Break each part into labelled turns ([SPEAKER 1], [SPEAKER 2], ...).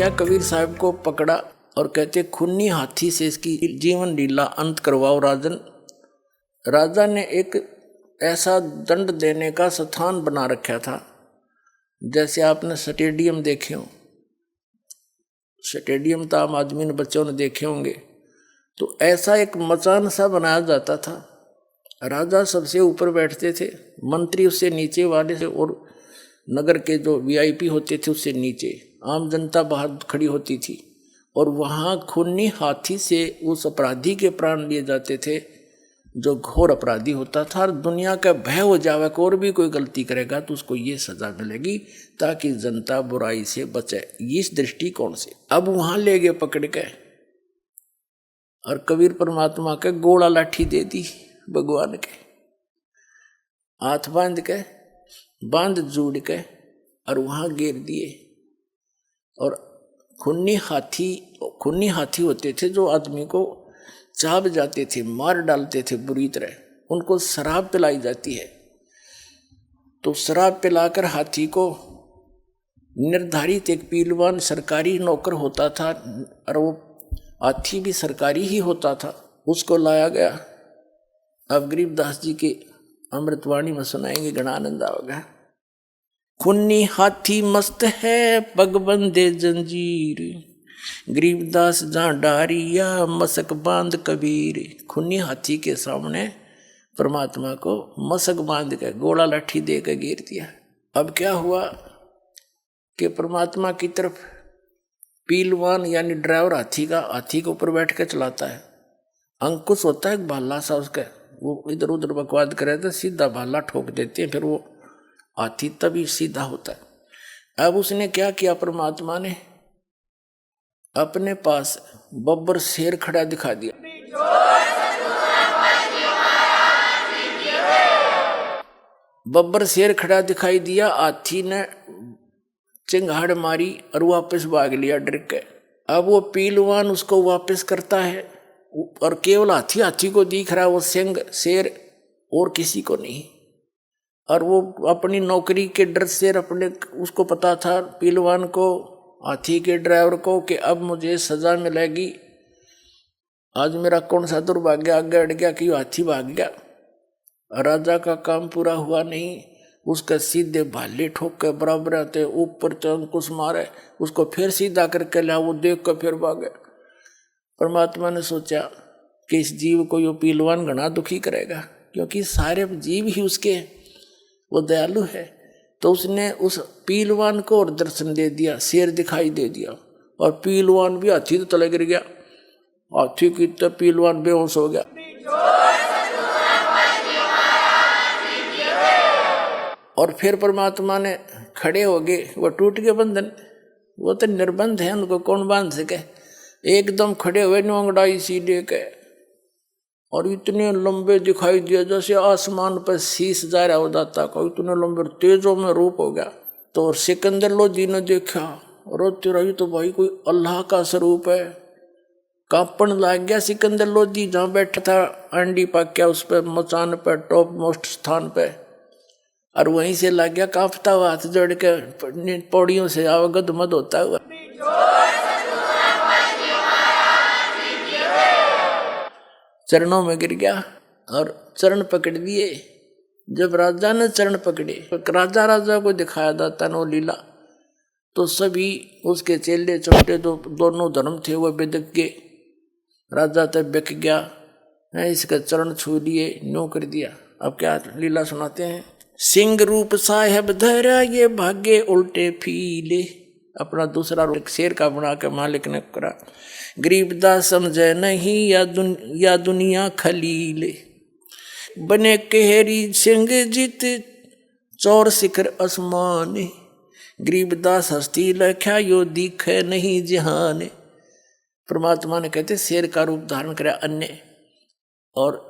[SPEAKER 1] मियाँ कबीर साहब को पकड़ा और कहते खूनी हाथी से इसकी जीवन लीला अंत करवाओ राजन। राजा ने एक ऐसा दंड देने का स्थान बना रखा था, जैसे आपने स्टेडियम देखे हो। स्टेडियम तो आम आदमी ने बच्चों ने देखे होंगे, तो ऐसा एक मचान सा बनाया जाता था। राजा सबसे ऊपर बैठते थे, मंत्री उससे नीचे वाले से, और नगर के जो वीआईपी होते थे उससे नीचे, आम जनता बाहर खड़ी होती थी। और वहाँ खूनी हाथी से उस अपराधी के प्राण लिए जाते थे जो घोर अपराधी होता था। और दुनिया का भय हो जावे कि और भी कोई गलती करेगा तो उसको ये सजा मिलेगी, ताकि जनता बुराई से बचे। इस दृष्टिकोण से अब वहाँ ले गए पकड़ के, और कबीर परमात्मा के गोला लाठी दे दी भगवान के, हाथ बांध जोड़ के और वहाँ गिर दिए। और खूनी हाथी होते थे जो आदमी को चाब जाते थे, मार डालते थे बुरी तरह। उनको शराब पिलाई जाती है, तो शराब पिलाकर हाथी को निर्धारित एक पीलवान सरकारी नौकर होता था, और वो हाथी भी सरकारी ही होता था, उसको लाया गया। अब गरीबदास जी के अमृतवाणी में सुनाएंगे, गण आनंद आओगा। खूनी हाथी मस्त है पग बंदे जंजीर, गरीबदास जहाँ डारिया मसक बांध कबीर। खूनी हाथी के सामने परमात्मा को मसक बांध के गोला लाठी दे के गिर दिया। अब क्या हुआ कि परमात्मा की तरफ पीलवान यानी ड्राइवर हाथी के ऊपर बैठ के चलाता है। अंकुश होता है भाला सा उसका, वो इधर उधर बकवाद करे तो सीधा भाला ठोक देते हैं, फिर वो हाथी तभी सीधा होता है। अब उसने क्या किया, परमात्मा ने अपने पास बब्बर शेर खड़ा दिखा दिया। बब्बर शेर खड़ा दिखाई दिया, हाथी ने चिंगाड़ मारी और वापस भाग लिया डर के। अब वो पीलवान उसको वापस करता है, और केवल हाथी को दिख रहा है वो सिंह शेर, और किसी को नहीं। और वो अपनी नौकरी के डर से उसको पता था पीलवान को, हाथी के ड्राइवर को, कि अब मुझे सजा मिलेगी। आज मेरा कौन सा दुर्भाग्य आगे अड़ गया कि हाथी भाग गया। राजा का काम पूरा हुआ नहीं, उसका सीधे भाले ठोक के बराबर आते ऊपर अंकुश मारे, उसको फिर सीधा करके ला, वो देख कर फिर भागे। परमात्मा ने सोचा कि इस जीव को यो पीलवान घना दुखी करेगा, क्योंकि सारे जीव ही उसके, वो दयालु है। तो उसने उस पीलवान को और दर्शन दे दिया, शेर दिखाई दे दिया, और पीलवान भी हाथी तो तले गिर गया। हाथी की तो पीलवान बेहोश हो गया। और फिर परमात्मा ने खड़े हो गए, वो टूट गए बंधन, वो तो निर्बंध है, उनको कौन बांध सके। एकदम खड़े हुए नोंगड़ाई सी लेके, और इतने लंबे दिखाई दिए जैसे आसमान पर शीश जा रहा हो दाता का, इतने लंबे तेजों में रूप हो गया। तो सिकंदर लोधी ने देखा, और तेरा ही तो भाई कोई अल्लाह का स्वरूप है। कांपन लग गया सिकंदर लोधी, जहाँ बैठा था अंडी पाक्या उस पर मचान पर टॉप मोस्ट स्थान पे, और वहीं से लग गया कांपता हुआ, हाथ जोड़ के पौड़ियों से अवगत मत होता हुआ चरणों में गिर गया और चरण पकड़ दिए। जब राजा ने चरण पकड़े, राजा को दिखाया जाता नो लीला, तो सभी उसके चेले छोटे जो दोनों धर्म थे वो बिदक गए। राजा तब बिक गया, इसका चरण छू लिए, नो कर दिया। अब क्या लीला सुनाते हैं। सिंह रूप साहेब धरा ये भागे उल्टे फीले, अपना दूसरा रूप शेर का बना के मालिक ने करा। गरीबदास समझे नहीं या दुनिया खलीले, बने केहरी सिंह जीत चौर शिखर आसमान। गरीबदास हस्ती लख्या यो दिखे नहीं जहान। परमात्मा ने कहते शेर का रूप धारण करा अन्य, और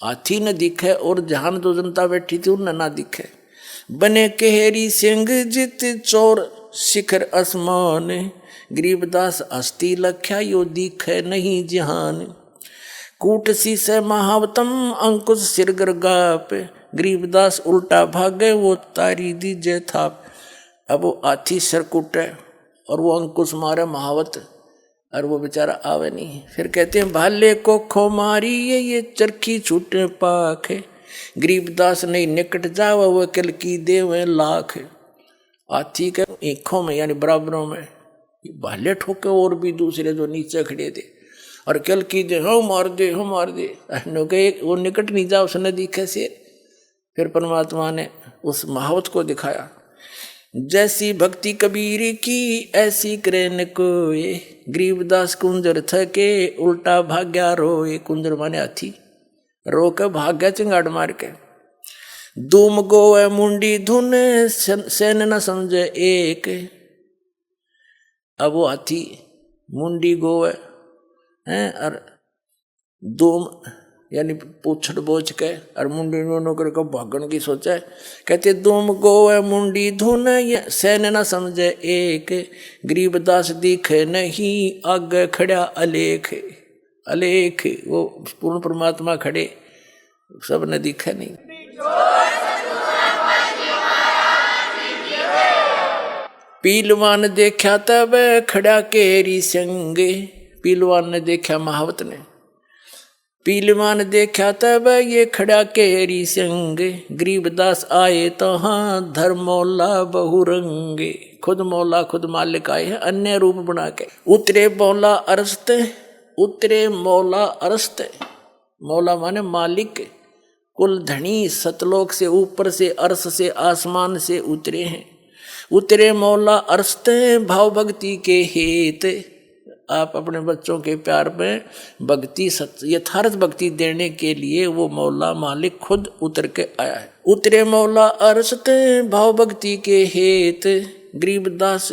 [SPEAKER 1] हाथी न दिखे, और जहान जो जनता बैठी थी उन ना दिखे। बने केहरी सिंह जित चोर शिखर आसमान। गरीबदास हस्ती लख्या यो दिखे नहीं जहान। कूट से महावतम अंकुश सिर गाप। गरीबदास उल्टा भागे वो तारी दीजे थाप। अब वो हाथी सर कूटे और वो अंकुश मारे महावत, और वो बेचारा आवे नहीं। फिर कहते हैं भाले को खो मारी ये चरखी छूटे पाख है, गरीबदास नहीं निकट जावा वो कल की देवे लाख। हाथी के आँखों में यानी बराबरों में भाले ठोके, और भी दूसरे जो नीचे खड़े थे, और कल की दे हो मार दे हो मार दे, वो निकट नहीं जा उस नदी कैसे। फिर परमात्मा ने उस महावत को दिखाया, जैसी भक्ति कबीर की ऐसी करे न कोई, गरीबदास कुंजर थके उल्टा भाग्या रोए। कुंजर माने हाथी, रो के भाग्या चिंगाड़ मार के। दूम गोए मुंडी धुन सैन न समझे एक। अब वो हाथी मुंडी गोए हैं और दूम यानी पूछड़ बोझ के और मुंडी नौकर को भागन की सोचा है। कहते दूम गोए मुंडी धुन सैन न समझे एक, गरीबदास दिखे नहीं आगे खड़ा अलेख। अलेख वो पूर्ण परमात्मा खड़े, सब ने दिखे नहीं। पीलवान देखा तब खड़ा केरी संगे, पीलवान ने देखा महावत ने, पीलवान देखा तब ये खड़ा केरी संग, गरीबदास आए तो हाँ धर्म मौला बहुरंगे। खुद मौला खुद मालिक आए हैं अन्य रूप बना के। उतरे मौला अरस्त, उतरे मौला अरस्त, मौला माने मालिक, कुल धनी सतलोक से ऊपर से अर्श से आसमान से उतरे हैं। उतरे मौला अरस्त भाव भक्ति के हेत, आप अपने बच्चों के प्यार में भक्ति यथार्थ भक्ति देने के लिए वो मौला मालिक खुद उतर के आया है। उतरे मौला अरसत भाव भक्ति के हेत, गरीबदास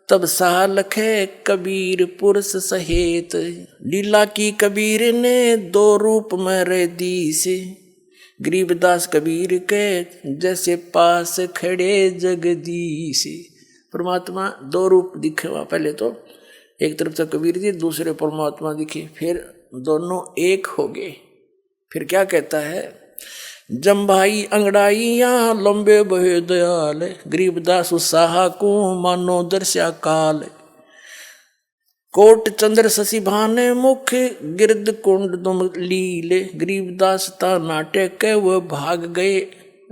[SPEAKER 1] तब सा लखे कबीर पुरुष सहेत। लीला की कबीर ने दो रूप में रह दी से, गरीबदास कबीर के जैसे पास खड़े जगदीश। परमात्मा दो रूप दिखे वहाँ, पहले तो एक तरफ से कबीर जी दूसरे परमात्मा दिखे, फिर दोनों एक हो गए। फिर क्या कहता है, जम्भाई अंगड़ाइया लंबे बहे दयाल, गरीबदास उत्साह को मानो दर्शा काल। कोट चंद्र शशि भाने मुख गिरद कुंड तुम लीले, गरीबदास ता नाटक के वो भाग गए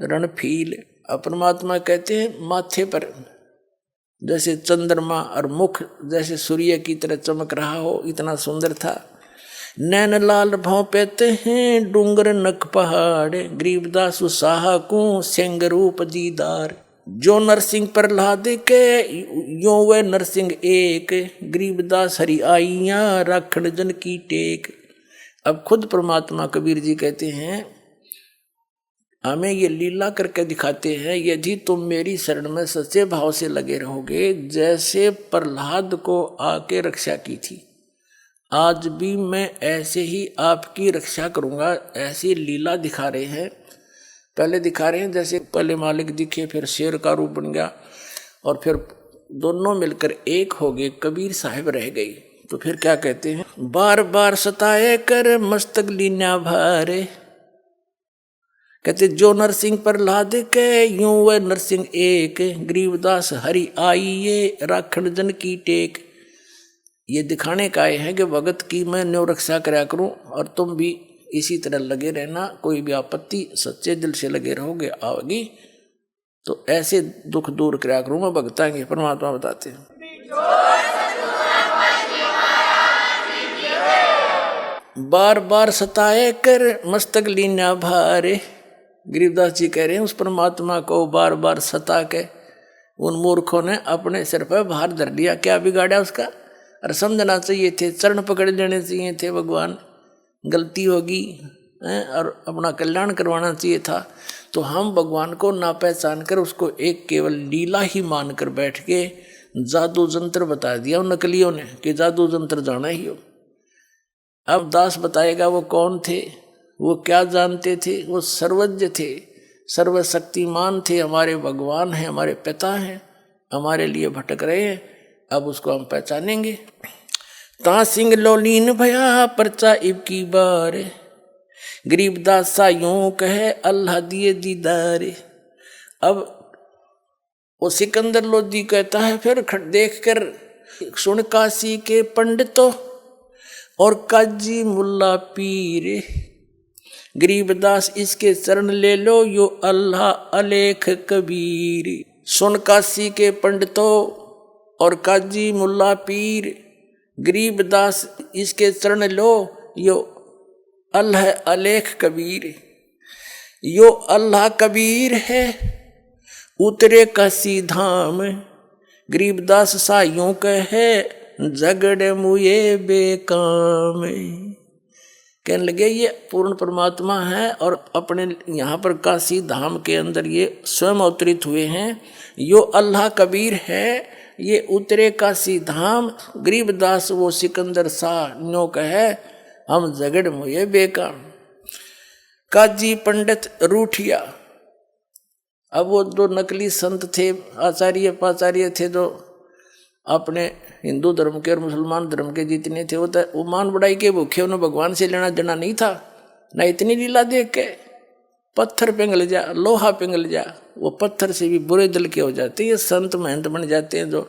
[SPEAKER 1] रणफील। परमात्मा कहते हैं माथे पर जैसे चंद्रमा और मुख जैसे सूर्य की तरह चमक रहा हो, इतना सुंदर था। नैन लाल भौंपेते हैं डूंगर नक पहाड़, गरीबदास उत्साह को सिंह रूप दीदार। जो नरसिंह प्रहलाद के यो वे नरसिंह एक, गरीबदास हरि आइया राखण जन की टेक। अब खुद परमात्मा कबीर जी कहते हैं हमें ये लीला करके दिखाते हैं, यदि तुम मेरी शरण में सच्चे भाव से लगे रहोगे, जैसे प्रहलाद को आके रक्षा की थी, आज भी मैं ऐसे ही आपकी रक्षा करूँगा। ऐसी लीला दिखा रहे हैं, पहले दिखा रहे हैं जैसे पहले मालिक दिखे, फिर शेर का रूप बन गया, और फिर दोनों मिलकर एक हो गए, कबीर साहिब रह गई। तो फिर क्या कहते हैं, बार बार सताए कर मस्तक लीना भारे, कहते जो नरसिंह प्रहलाद के यूं वह नरसिंह एक, गरीबदास हरि आइये राखण जन की टेक। ये दिखाने का है कि भगत की मैं न्यो रक्षा कराया करूं, और तुम भी इसी तरह लगे रहना। कोई भी आपत्ति सच्चे दिल से लगे रहोगे आओगी तो ऐसे दुख दूर कराया करूं मैं भगताएंगे। परमात्मा बताते हैं, बार बार सताए कर मस्तक लीना भारे। गरीबदास जी कह रहे हैं उस परमात्मा को बार बार सता के उन मूर्खों ने अपने सिर पर भार धर लिया। क्या बिगाड़ा उसका? और समझना चाहिए थे, चरण पकड़ लेने चाहिए थे, भगवान गलती होगी और अपना कल्याण करवाना चाहिए था। तो हम भगवान को ना पहचान कर उसको एक केवल लीला ही मानकर बैठ के जादू जंत्र बता दिया उन नकलियों ने कि जादू जंत्र जाना ही हो। अब दास बताएगा वो कौन थे, वो क्या जानते थे। वो सर्वज्ञ थे, सर्वशक्तिमान थे, हमारे भगवान हैं, हमारे पिता हैं, हमारे लिए भटक रहे हैं। अब उसको हम पहचानेंगे। ता सिंह लोलीन भया परचा इब की बार, गरीबदास सा यूं कहे अल्लाह दिए दीदार। अब वो सिकंदर लोधी कहता है फिर देख कर, सुन काशी के पंडितों और काजी मुल्ला पीर, गरीबदास इसके चरण ले लो, यो अल्लाह अलेख कबीर। सुन काशी के पंडितों और काजी मुल्ला पीर, गरीबदास इसके चरण लो, यो अल्लाह अलेख कबीर। यो अल्लाह कबीर है उतरे काशी धाम, गरीबदास साइयों कहे झगड़े मुए बेकाम। कहने लगे ये पूर्ण परमात्मा है और अपने यहाँ पर काशी धाम के अंदर ये स्वयं अवतरित हुए हैं। यो अल्लाह कबीर है, ये उतरे काशी धाम, गरीबदास वो सिकंदर शाह नो कहे हम झगड़ मुए बेकाम। काजी पंडित रूठिया। अब वो दो नकली संत थे, आचार्य पाचार्य थे, जो अपने हिंदू धर्म के और मुसलमान धर्म के जितने थे वो मान बढ़ाई के भूखे, उन्हें भगवान से लेना देना नहीं था ना। इतनी लीला देख के पत्थर पिघल जा, लोहा पिघल जा, वो पत्थर से भी बुरे दिल के हो जाते। ये संत महंत बन जाते हैं जो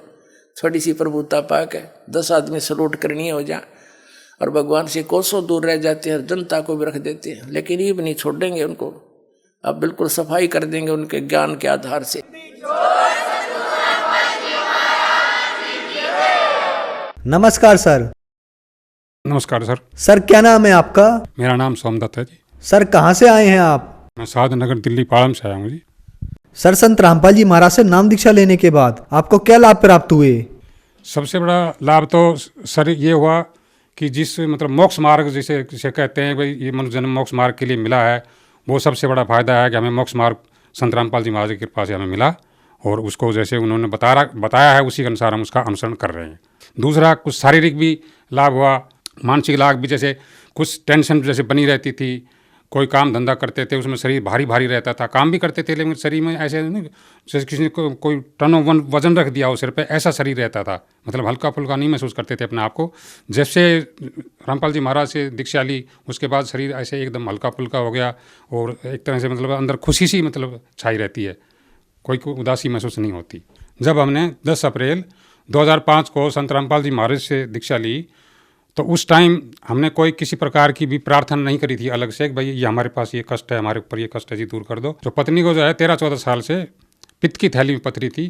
[SPEAKER 1] थोड़ी सी प्रभुता पा के 10 आदमी सलूट करनी हो जा और भगवान से कोसों दूर रह जाते हैं, जनता को भी रख देते हैं। लेकिन ये भी नहीं छोड़ेंगे उनको, अब बिल्कुल सफाई कर देंगे उनके ज्ञान के आधार से।
[SPEAKER 2] नमस्कार सर।
[SPEAKER 3] नमस्कार सर।
[SPEAKER 2] सर क्या नाम है आपका?
[SPEAKER 3] मेरा नाम सोमदत्त है जी।
[SPEAKER 2] सर कहाँ से आए हैं आप?
[SPEAKER 3] मैं शाहजहाननगर दिल्ली पालम से आया हूँ जी।
[SPEAKER 2] सर संत रामपाल जी महाराज से नाम दीक्षा लेने के बाद आपको क्या लाभ प्राप्त हुए?
[SPEAKER 3] सबसे बड़ा लाभ तो सर ये हुआ कि जिस मतलब मोक्ष मार्ग जिसे कहते हैं भाई, ये मनुष्य जन्म मोक्ष मार्ग के लिए मिला है, वो सबसे बड़ा फायदा है कि हमें मोक्ष मार्ग संत रामपाल जी महाराज की कृपा से हमें मिला और उसको जैसे उन्होंने बताया है उसी के अनुसार हम उसका अनुसरण कर रहे हैं। दूसरा कुछ शारीरिक भी लाभ हुआ, मानसिक लाभ भी, जैसे कुछ टेंशन जैसे बनी रहती थी, कोई काम धंधा करते थे उसमें शरीर भारी भारी रहता था, काम भी करते थे लेकिन शरीर में ऐसे नहीं जैसे किसी ने कोई टन वजन रख दिया हो सिर पे, ऐसा शरीर रहता था, मतलब हल्का फुल्का नहीं महसूस करते थे अपने आप को। जैसे रामपाल जी महाराज से दीक्षा ली उसके बाद शरीर ऐसे एकदम हल्का फुल्का हो गया और एक तरह से मतलब अंदर खुशी सी मतलब छाई रहती है, कोई उदासी महसूस नहीं होती। जब हमने 10 अप्रैल 2005 को संत रामपाल जी महाराज से दीक्षा ली तो उस टाइम हमने कोई किसी प्रकार की भी प्रार्थना नहीं करी थी अलग से कि भाई ये हमारे पास ये कष्ट है, हमारे ऊपर ये कष्ट है जी, दूर कर दो। तो पत्नी को जो है 13-14 साल से पित्त की थैली में पथरी थी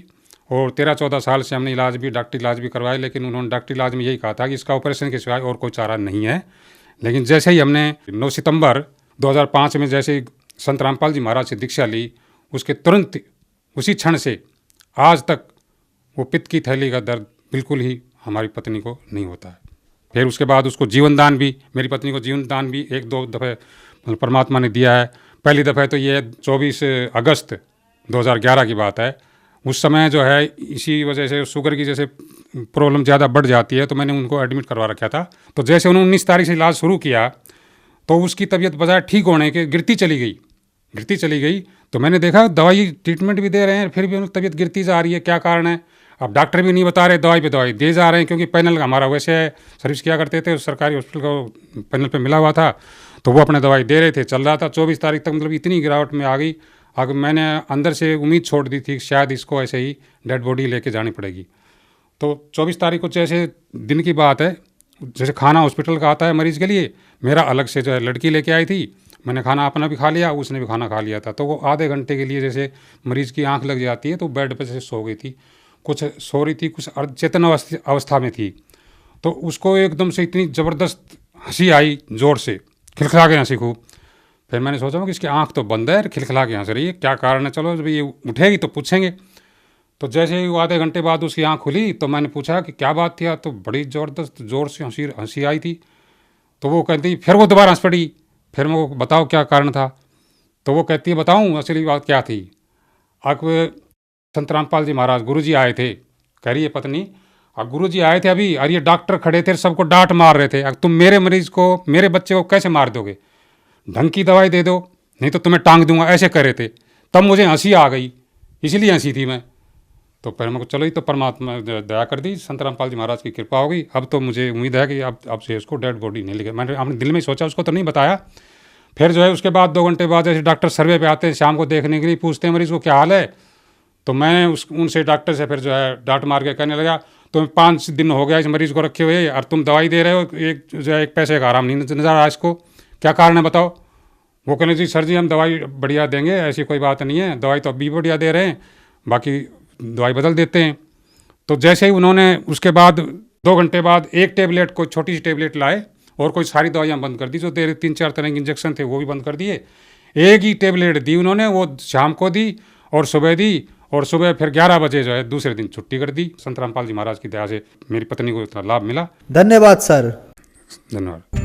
[SPEAKER 3] और 13-14 साल से हमने डॉक्टरी इलाज भी करवाया, लेकिन उन्होंने डॉक्टरी इलाज में यही कहा था कि इसका ऑपरेशन के सिवाय और कोई चारा नहीं है। लेकिन जैसे ही हमने 9 सितंबर 2005 में जैसे ही संत रामपाल जी महाराज से दीक्षा ली, उसके तुरंत उसी क्षण से आज तक वो पित्त की थैली का दर्द बिल्कुल ही हमारी पत्नी को नहीं होता है। फिर उसके बाद उसको जीवन दान भी, मेरी पत्नी को जीवन दान भी 1-2 दफ़े परमात्मा ने दिया है। पहली दफ़े तो ये 24 अगस्त 2011 की बात है। उस समय जो है इसी वजह से शुगर की जैसे प्रॉब्लम ज़्यादा बढ़ जाती है तो मैंने उनको एडमिट करवा रखा था। तो जैसे उन्होंने 19 तारीख से इलाज शुरू किया तो उसकी तबीयत बजाय ठीक होने के गिरती चली गई। तो मैंने देखा दवाई ट्रीटमेंट भी दे रहे हैं फिर भी उनकी तबीयत गिरती जा रही है, क्या कारण है? अब डॉक्टर भी नहीं बता रहे, दवाई पे दवाई दे जा रहे हैं, क्योंकि पैनल का हमारा वैसे सर्विस किया करते थे, सरकारी हॉस्पिटल को पैनल पे मिला हुआ था तो वो अपने दवाई दे रहे थे, चल रहा था। 24 तारीख तक मतलब इतनी गिरावट में आ गई, अगर मैंने अंदर से उम्मीद छोड़ दी थी शायद इसको ऐसे ही डेड बॉडी लेके जानी पड़ेगी। तो 24 तारीख को जैसे दिन की बात है, जैसे खाना हॉस्पिटल का आता है मरीज़ के लिए, मेरा अलग से जो है लड़की लेके आई थी, मैंने खाना अपना भी खा लिया, उसने भी खाना खा लिया था। तो वो आधे घंटे के लिए जैसे मरीज़ की आंख लग जाती है तो बेड पर जैसे सो गई थी, कुछ सो रही थी, कुछ अर्धचेतन अवस्था में थी। तो उसको एकदम से इतनी ज़बरदस्त हंसी आई, ज़ोर से खिलखिला के हंसी खूब। फिर मैंने सोचा कि इसकी आंख तो बंद है, खिलखिला के हंस रही है, क्या कारण है, चलो जब ये उठेगी तो पूछेंगे। तो जैसे ही आधे घंटे बाद उसकी आंख खुली तो मैंने पूछा कि क्या बात थी, तो बड़ी ज़बरदस्त ज़ोर से हंसी आई थी। तो वो कहती, फिर वो दोबारा हंस पड़ी। फिर मैं वो बताओ क्या कारण था? तो वो कहती है बताऊँ असली बात क्या थी। अब संत रामपाल जी महाराज गुरुजी आए थे, कह रही है पत्नी, अब गुरुजी आए थे अभी और ये डॉक्टर खड़े थे, सबको डांट मार रहे थे, अब तुम मेरे मरीज़ को, मेरे बच्चे को कैसे मार दोगे? ढंग की दवाई दे दो नहीं तो तुम्हें टांग दूंगा, ऐसे कह रहे थे। तब मुझे हंसी आ गई, इसलिए हंसी थी मैं। तो फिर मेरे को चलो, ही तो परमात्मा दया कर दी, संत रामपाल जी महाराज की कृपा हो गई। अब तो मुझे उम्मीद है कि अब से इसको डेड बॉडी नहीं लेके, मैंने अपने दिल में सोचा, उसको तो नहीं बताया। फिर जो है उसके बाद 2 घंटे बाद जैसे डॉक्टर सर्वे पे आते हैं शाम को देखने के लिए, पूछते हैं मरीज़ को क्या हाल है, तो मैंने उनसे डॉक्टर से फिर जो है डांट मार के कहने लगा, तुम्हें 5 दिन हो गया इस मरीज को रखे हुए और तुम दवाई दे रहे हो, एक जो है एक पैसे का आराम नहीं नजर आ रहा इसको, क्या कारण है बताओ। वो कहने जी सर जी हम दवाई बढ़िया देंगे, ऐसी कोई बात नहीं है, दवाई तो अभी बढ़िया दे रहे हैं, बाकी दवाई बदल देते हैं। तो जैसे ही उन्होंने उसके बाद 2 घंटे बाद एक टेबलेट, कोई छोटी सी टेबलेट लाए और कोई सारी दवाइयाँ बंद कर दी, जो 3-4 तरह के इंजेक्शन थे वो भी बंद कर दिए। एक ही टेबलेट दी उन्होंने, वो शाम को दी और सुबह दी, और सुबह फिर 11 बजे जो है दूसरे दिन छुट्टी कर दी। संत रामपाल जी महाराज की दया से मेरी पत्नी को इतना लाभ मिला।
[SPEAKER 2] धन्यवाद सर।
[SPEAKER 3] धन्यवाद।